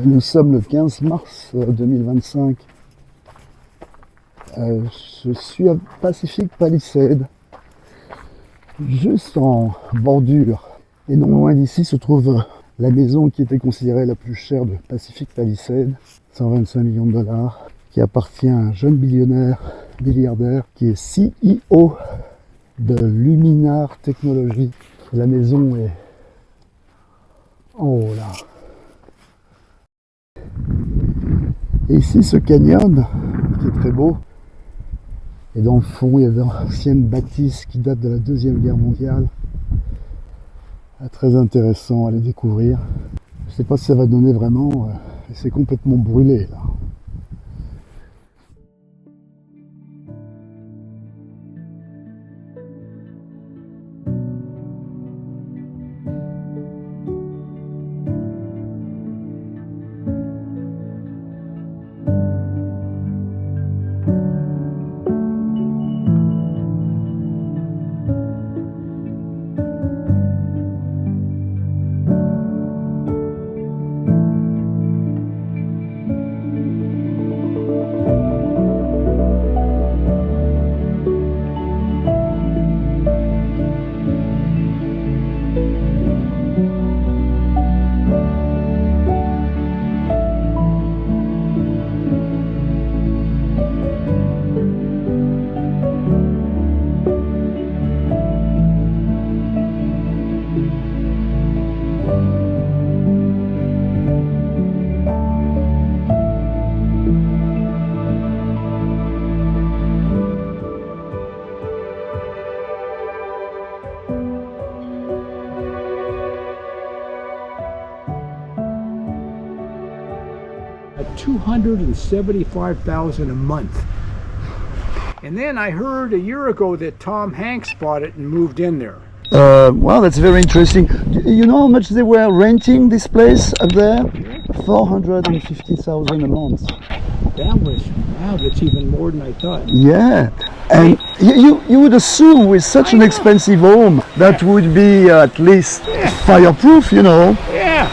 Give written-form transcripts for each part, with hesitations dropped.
Nous sommes le 15 mars 2025. Je suis à Pacific Palisades, juste en bordure. Et non loin d'ici se trouve la maison qui était considérée la plus chère de Pacific Palisades, 125 millions de dollars, qui appartient à un jeune milliardaire qui est CEO de Luminar Technologies. La maison est en haut là. Et ici, ce canyon, qui est très beau, et dans le fond, il y a d'anciennes bâtisses qui datent de la Deuxième Guerre mondiale. Très intéressant à les découvrir. Je ne sais pas si ça va donner vraiment, c'est complètement brûlé là. $275,000 a month. And then I heard a year ago that Tom Hanks bought it and moved in there. Well, that's very interesting. You know how much they were renting this place up there? 450,000 a month. Wow, that's even more than I thought. Yeah, and you would assume with such an expensive home that would be at least fireproof, you know. Yeah.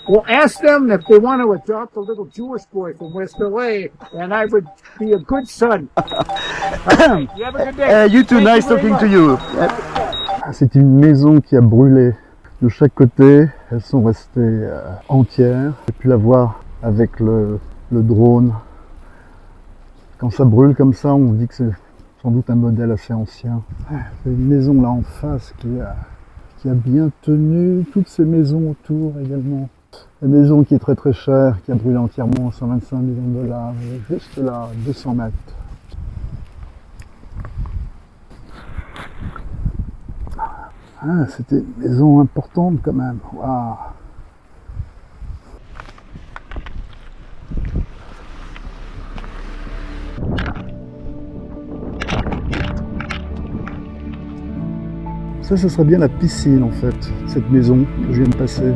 Well, ask them if they want to adopt a little Jewish boy from West LA, and I would be a good son. Right, you have a good day. You too, nice talking to you. C'est une maison qui a brûlé de chaque côté. Elles sont restées entières. J'ai pu la voir avec le drone. Quand ça brûle comme ça, on dit que c'est sans doute un modèle assez ancien. C'est une maison là en face qui a bien tenu. Toutes ces maisons autour également. La maison qui est très très chère, qui a brûlé entièrement, 125 millions de dollars, juste là, 200 mètres. Ah, c'était une maison importante quand même. Waouh. Ça, ce serait bien la piscine en fait, cette maison que je viens de passer.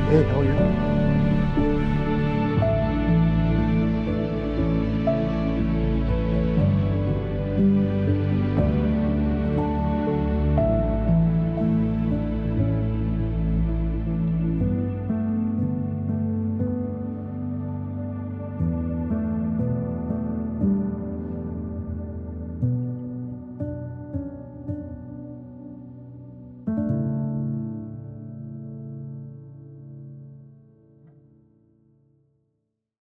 Hey, how are you?